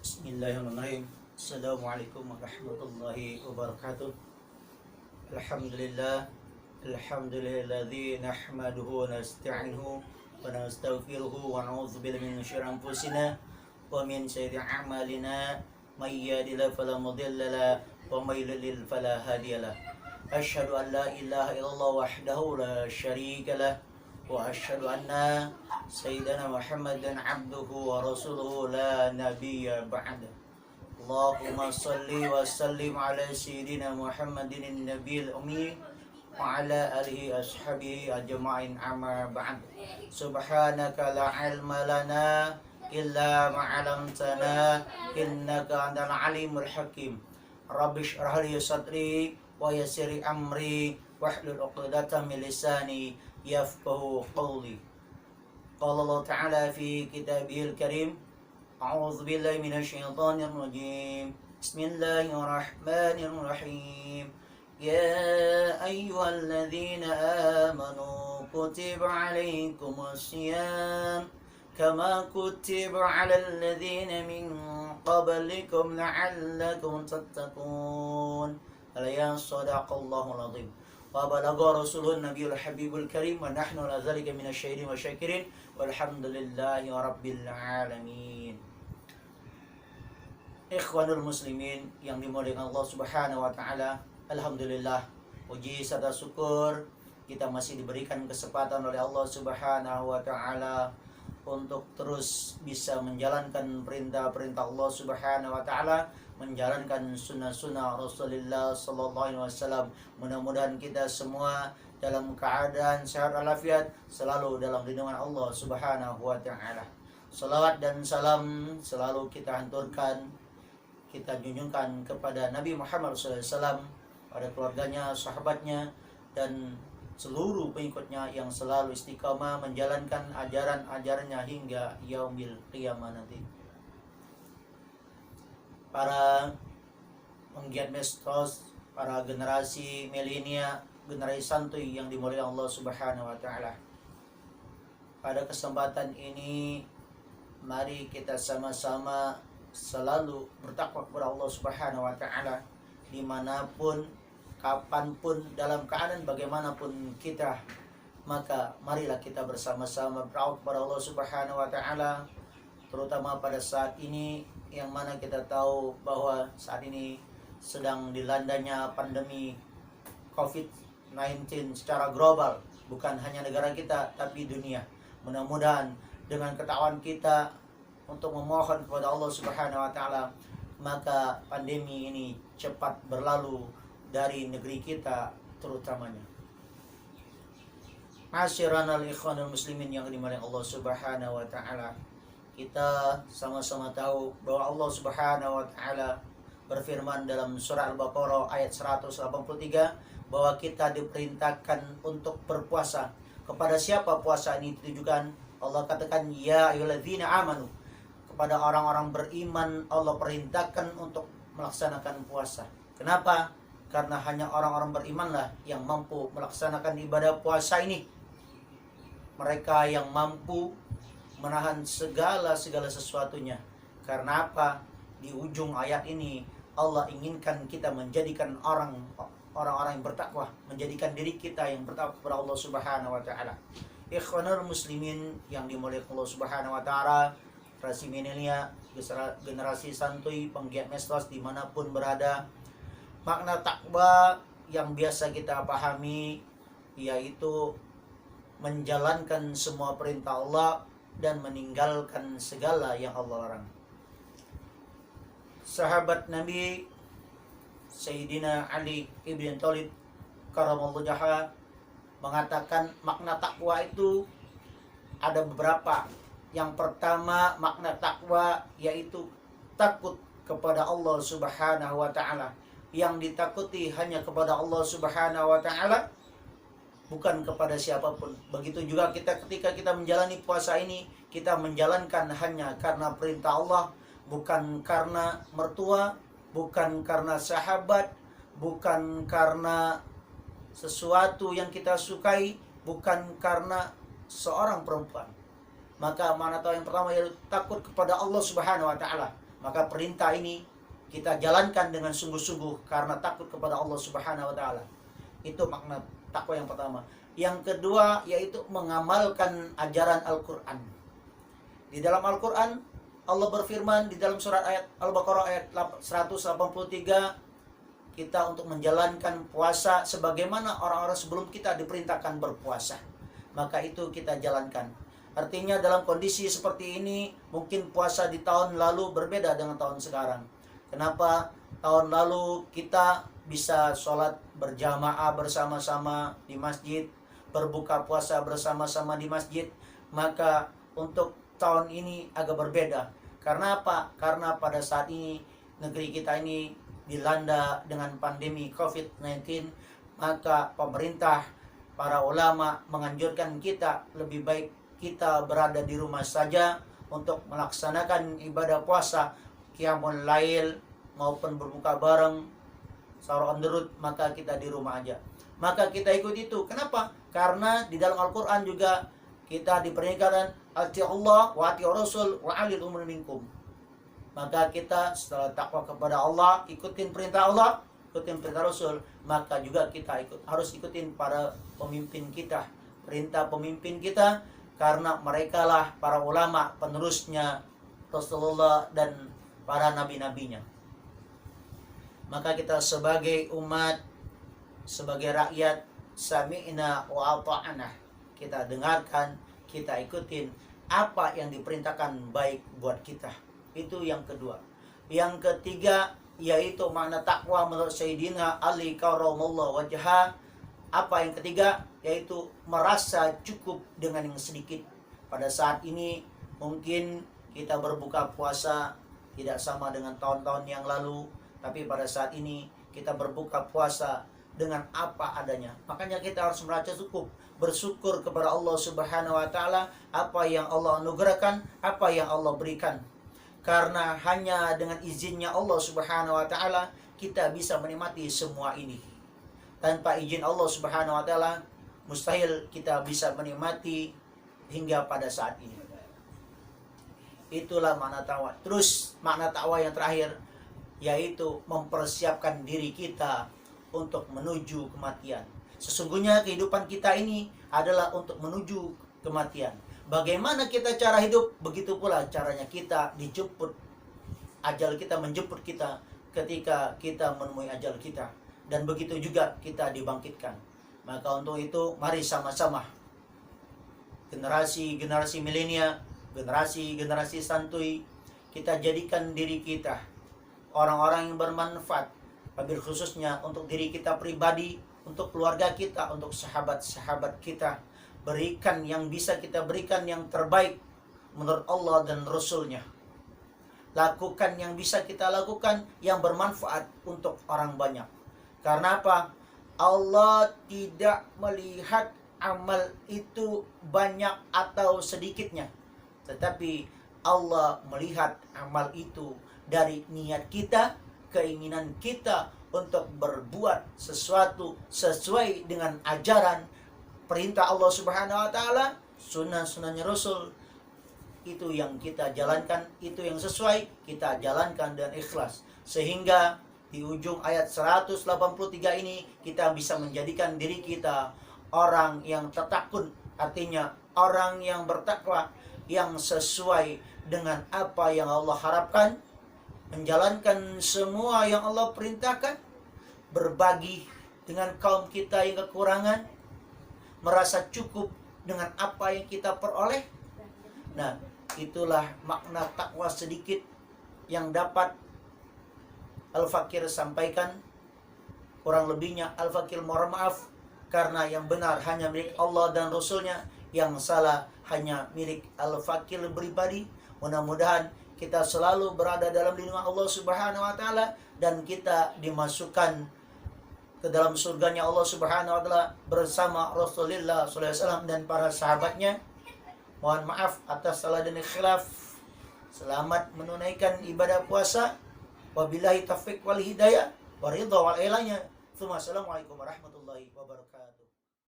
Bismillahirrahmanirrahim. Assalamualaikum warahmatullahi wabarakatuh. Alhamdulillah. Alhamdulillahilladzi nahmaduhu wa nasta'inuhu wa nastaghfiruhu wa na'udzu billahi min syururi anfusina wa min sayyiati a'malina. May yahdihillahu fala mudilla lahu wa may yudlil fala hadiya lahu. Asyhadu an la ilaha illallah wahdahu la syarika lahu wa asyhadu anna sayyidina Muhammadan abduhu wa rasuluhu la nabiyya ba'da. Allahumma salli wa sallim ala sayyidina Muhammadin nabiyil ummi wa ala alihi ashabihi ajma'in amma ba'd. Subhanaka la ilma lana illa ma 'allamtana innaka antal alimul hakim. Rabbi shrah li sadri wa yassir li amri wahlul 'uqdatam min lisani yafqahu qawli. Qala Allah Ta'ala fi kitabihil karim. A'udzu billahi minasyaitonir rajim. Bismillahirrahmanirrahim. Ya ayyuhalladzina amanu kutiba 'alaikumus syiyam kama kutiba 'alal ladzina min qablikum la'allakum tattaqun. Al-ayat sadaqallahul azim. Wa balagha rasulun nabiyul habibul karim wa nahnu ala zalika minasyahidin wa syakirin walhamdulillahi rabbil alamin. Ikhwanul muslimin yang dimuliakan Allah Subhanahu wa taala, alhamdulillah, puji serta syukur kita masih diberikan kesempatan oleh Allah Subhanahu wa taala untuk terus bisa menjalankan perintah-perintah Allah Subhanahu wa taala, menjalankan sunnah-sunnah Rasulullah sallallahu alaihi wasallam. Mudah-mudahan kita semua dalam keadaan sehat walafiat, selalu dalam lindungan Allah Subhanahu wa taala. Salawat dan salam selalu kita hanturkan, kita junjungkan kepada Nabi Muhammad sallallahu alaihi wasallam, pada keluarganya, sahabatnya, dan seluruh pengikutnya yang selalu istiqamah menjalankan ajaran-ajarannya hingga yaumil qiyamah nanti. Para penggiat medsos, para generasi milenial, generasi santuy yang dimuliakan Allah Subhanahu wa taala. Pada kesempatan ini mari kita sama-sama selalu bertakwa kepada Allah Subhanahu wa taala dimanapun, kapanpun, dalam keadaan bagaimanapun kita, maka marilah kita bersama-sama berdoa kepada Allah Subhanahu wa taala, terutama pada saat ini yang mana kita tahu bahwa saat ini sedang dilandanya pandemi COVID-19 secara global, bukan hanya negara kita tapi dunia. Mudah-mudahan dengan ketakwaan kita untuk memohon kepada Allah Subhanahu wa taala, maka pandemi ini cepat berlalu dari negeri kita terutamanya. Masyiranal ikhwanul muslimin yang dimuliakan Allah Subhanahu wa taala. Kita sama-sama tahu bahwa Allah Subhanahu wa taala berfirman dalam surah Al-Baqarah ayat 183 bahwa kita diperintahkan untuk berpuasa. Kepada siapa puasa ini ditujukan? Allah katakan ya ayyuhalladzina amanu. Kepada orang-orang beriman Allah perintahkan untuk melaksanakan puasa. Kenapa? Karena hanya orang-orang berimanlah yang mampu melaksanakan ibadah puasa ini. Mereka yang mampu menahan segala sesuatunya. Karena apa? Di ujung ayat ini Allah inginkan kita menjadikan orang-orang yang bertakwa, menjadikan diri kita yang bertakwa kepada Allah Subhanahu wa taala. Ikhwanul muslimin yang dimuliakan Allah Subhanahu wa taala, generasi milenial, generasi santuy, penggiat medsos dimanapun berada, makna takwa yang biasa kita pahami yaitu menjalankan semua perintah Allah dan meninggalkan segala yang Allah larang. Sahabat Nabi Sayyidina Ali ibn Thalib karamallahu wajhahu mengatakan makna takwa itu ada beberapa. Yang pertama, makna takwa yaitu takut kepada Allah Subhanahu wa taala. Yang ditakuti hanya kepada Allah Subhanahu wa taala, bukan kepada siapapun. Begitu juga ketika kita menjalani puasa ini, kita menjalankan hanya karena perintah Allah, bukan karena mertua, bukan karena sahabat, bukan karena sesuatu yang kita sukai, bukan karena seorang perempuan. Maka mana tahu yang pertama yaitu takut kepada Allah Subhanahu wa taala. Maka perintah ini kita jalankan dengan sungguh-sungguh karena takut kepada Allah Subhanahu wa taala. Itu makna takwa yang pertama. Yang kedua yaitu mengamalkan ajaran Al-Qur'an. Di dalam Al-Qur'an Allah berfirman di dalam surat ayat Al-Baqarah ayat 183, kita untuk menjalankan puasa sebagaimana orang-orang sebelum kita diperintahkan berpuasa. Maka itu kita jalankan. Artinya dalam kondisi seperti ini mungkin puasa di tahun lalu berbeda dengan tahun sekarang. Kenapa? Tahun lalu kita bisa sholat berjamaah bersama-sama di masjid, berbuka puasa bersama-sama di masjid. Maka untuk tahun ini agak berbeda. Karena apa? Karena pada saat ini negeri kita ini dilanda dengan pandemi COVID-19, maka pemerintah, para ulama menganjurkan kita lebih baik kita berada di rumah saja untuk melaksanakan ibadah puasa, qiyamul lail maupun berbuka bareng, sahur on the road, maka kita di rumah aja. Maka kita ikut itu. Kenapa? Karena di dalam Al-Qur'an juga kita diperingatkan ati Allah wa ati Rasul wa alil umur minkum. Maka kita setelah takwa kepada Allah, ikutin perintah Allah, ikutin perintah Rasul, maka juga kita harus ikutin para pemimpin kita, perintah pemimpin kita, karena merekalah para ulama penerusnya Rasulullah dan para nabi-nabinya. Maka kita sebagai umat, sebagai rakyat, sami'na wa ata'na, kita dengarkan, kita ikutin apa yang diperintahkan baik buat kita. Itu yang kedua. Yang ketiga yaitu makna takwa menurut Sayyidina Ali karramallahu wajhah. Apa yang ketiga? Yaitu merasa cukup dengan yang sedikit. Pada saat ini mungkin kita berbuka puasa tidak sama dengan tahun-tahun yang lalu, tapi pada saat ini kita berbuka puasa dengan apa adanya. Makanya kita harus merasa cukup, bersyukur kepada Allah Subhanahu wa taala apa yang Allah anugerahkan, apa yang Allah berikan. Karena hanya dengan izinnya Allah Subhanahu wa taala kita bisa menikmati semua ini. Tanpa izin Allah Subhanahu wa taala mustahil kita bisa menikmati hingga pada saat ini. Itulah makna takwa. Terus makna takwa yang terakhir yaitu mempersiapkan diri kita untuk menuju kematian. Sesungguhnya kehidupan kita ini adalah untuk menuju kematian. Bagaimana kita cara hidup, begitu pula caranya kita dijemput. Ajal kita menjemput kita ketika kita menemui ajal kita. Dan begitu juga kita dibangkitkan. Maka untuk itu mari sama-sama generasi milenial, generasi santuy, kita jadikan diri kita orang-orang yang bermanfaat, wabil khususnya untuk diri kita pribadi, untuk keluarga kita, untuk sahabat-sahabat kita. Berikan yang bisa kita berikan yang terbaik menurut Allah dan Rasul-Nya. Lakukan yang bisa kita lakukan yang bermanfaat untuk orang banyak. Karena apa? Allah tidak melihat amal itu banyak atau sedikitnya, tetapi Allah melihat amal itu dari niat kita, keinginan kita untuk berbuat sesuatu sesuai dengan ajaran perintah Allah Subhanahu wa taala, sunnah-sunnahnya Rasul. Itu yang kita jalankan, itu yang sesuai kita jalankan dengan ikhlas. Sehingga di ujung ayat 183 ini kita bisa menjadikan diri kita orang yang tertakun, artinya orang yang bertakwa, yang sesuai dengan apa yang Allah harapkan, menjalankan semua yang Allah perintahkan, berbagi dengan kaum kita yang kekurangan, merasa cukup dengan apa yang kita peroleh. Nah, itulah makna takwa sedikit yang dapat Al-Fakir sampaikan. Kurang lebihnya Al-Fakir mohon maaf, karena yang benar hanya milik Allah dan Rasulnya, yang salah hanya milik Al-Fakir pribadi. Mudah-mudahan kita selalu berada dalam lindungan Allah Subhanahu wa taala dan kita dimasukkan ke dalam surganya Allah Subhanahu wa taala bersama Rasulullah sallallahu alaihi wasallam dan para sahabatnya. Mohon maaf atas salah dan khilaf. Selamat menunaikan ibadah puasa. Wabillahi taufiq wal hidayah wa ridha wal ilanya. Assalamualaikum warahmatullahi wabarakatuh.